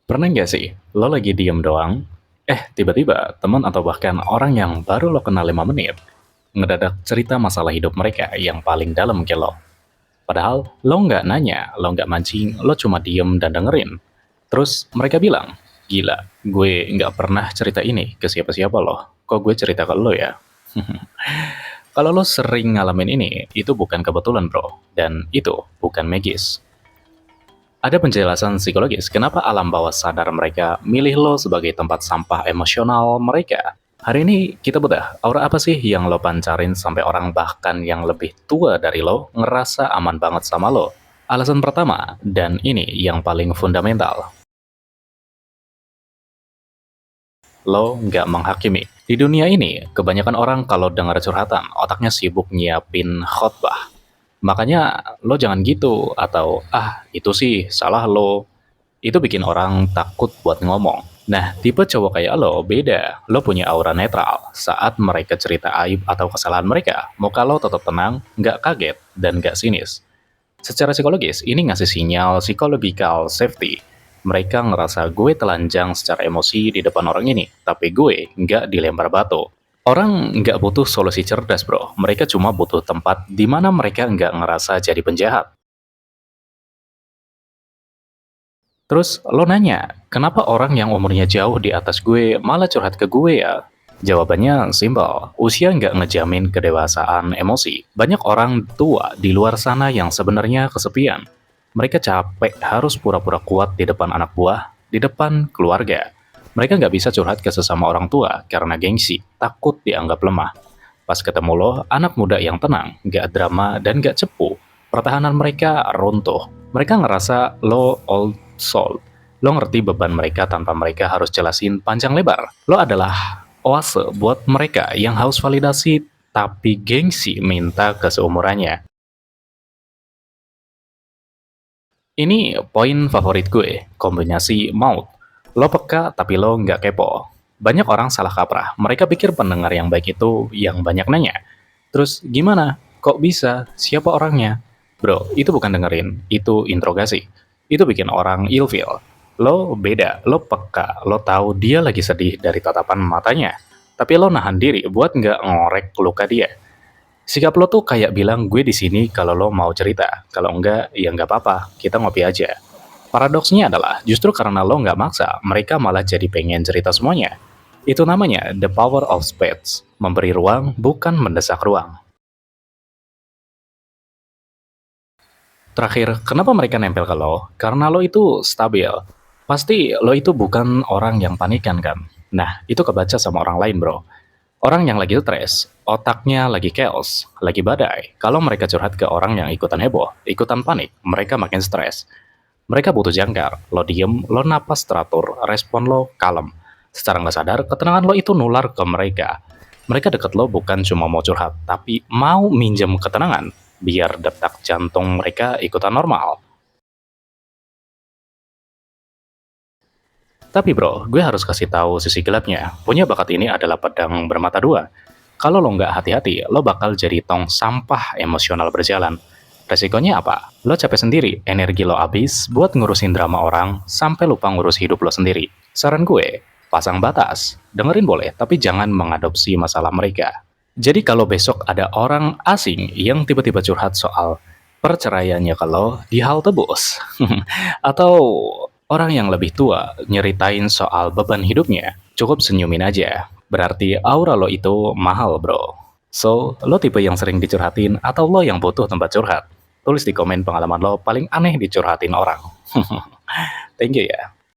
Pernah nggak sih, lo lagi diem doang, tiba-tiba teman atau bahkan orang yang baru lo kenal 5 menit, ngedadak cerita masalah hidup mereka yang paling dalam ke lo. Padahal lo nggak nanya, lo nggak mancing, lo cuma diem dan dengerin. Terus mereka bilang, gila, gue nggak pernah cerita ini ke siapa-siapa loh, kok gue cerita ke lo ya? Kalau lo sering ngalamin ini, itu bukan kebetulan bro, dan itu bukan magis. Ada penjelasan psikologis kenapa alam bawah sadar mereka milih lo sebagai tempat sampah emosional mereka. Hari ini kita bedah, aura apa sih yang lo pancarin sampai orang bahkan yang lebih tua dari lo ngerasa aman banget sama lo? Alasan pertama, dan ini yang paling fundamental, lo nggak menghakimi. Di dunia ini, kebanyakan orang kalau dengar curhatan, otaknya sibuk nyiapin khotbah. Makanya lo jangan gitu, atau itu sih salah lo. Itu bikin orang takut buat ngomong. Nah, tipe cowok kayak lo beda. Lo punya aura netral. Saat mereka cerita aib atau kesalahan mereka, muka lo tetap tenang, nggak kaget, dan nggak sinis. Secara psikologis, ini ngasih sinyal psychological safety. Mereka ngerasa gue telanjang secara emosi di depan orang ini, tapi gue nggak dilempar batu. Orang nggak butuh solusi cerdas, bro. Mereka cuma butuh tempat di mana mereka nggak ngerasa jadi penjahat. Terus lo nanya, kenapa orang yang umurnya jauh di atas gue malah curhat ke gue ya? Jawabannya simpel, usia nggak ngejamin kedewasaan emosi. Banyak orang tua di luar sana yang sebenarnya kesepian. Mereka capek harus pura-pura kuat di depan anak buah, di depan keluarga. Mereka nggak bisa curhat ke sesama orang tua karena gengsi, takut dianggap lemah. Pas ketemu lo, anak muda yang tenang, nggak drama dan nggak cepu, pertahanan mereka runtuh. Mereka ngerasa lo old soul. Lo ngerti beban mereka tanpa mereka harus jelasin panjang lebar. Lo adalah oase buat mereka yang haus validasi tapi gengsi minta ke seumurannya. Ini poin favorit gue, kombinasi maut. Lo peka tapi lo nggak kepo. Banyak orang salah kaprah, mereka pikir pendengar yang baik itu yang banyak nanya. Terus gimana? Kok bisa? Siapa orangnya? Bro, itu bukan dengerin, itu interogasi. Itu bikin orang ilfeel. Lo beda, lo peka, lo tahu dia lagi sedih dari tatapan matanya. Tapi lo nahan diri buat nggak ngorek luka dia. Sikap lo tuh kayak bilang gue di sini kalau lo mau cerita. Kalau enggak, ya nggak apa-apa, kita ngopi aja. Paradoksnya adalah, justru karena lo nggak maksa, mereka malah jadi pengen cerita semuanya. Itu namanya the power of space, memberi ruang bukan mendesak ruang. Terakhir, kenapa mereka nempel ke lo? Karena lo itu stabil. Pasti lo itu bukan orang yang panikan kan? Nah, itu kebaca sama orang lain bro. Orang yang lagi stres, otaknya lagi chaos, lagi badai. Kalau mereka curhat ke orang yang ikutan heboh, ikutan panik, mereka makin stres. Mereka butuh jangkar, lo diem, lo napas teratur, respon lo kalem. Secara nggak sadar, ketenangan lo itu nular ke mereka. Mereka deket lo bukan cuma mau curhat, tapi mau minjem ketenangan, biar detak jantung mereka ikutan normal. Tapi bro, gue harus kasih tahu sisi gelapnya. Punya bakat ini adalah pedang bermata dua. Kalau lo nggak hati-hati, lo bakal jadi tong sampah emosional berjalan. Resikonya apa? Lo capek sendiri, energi lo habis buat ngurusin drama orang, sampai lupa ngurus hidup lo sendiri. Saran gue, pasang batas. Dengerin boleh, tapi jangan mengadopsi masalah mereka. Jadi kalau besok ada orang asing yang tiba-tiba curhat soal perceraiannya ke lo di halte bus, atau orang yang lebih tua nyeritain soal beban hidupnya, cukup senyumin aja. Berarti aura lo itu mahal, bro. So, lo tipe yang sering dicurhatin atau lo yang butuh tempat curhat? Tulis di komen pengalaman lo paling aneh dicurhatin orang. Thank you ya.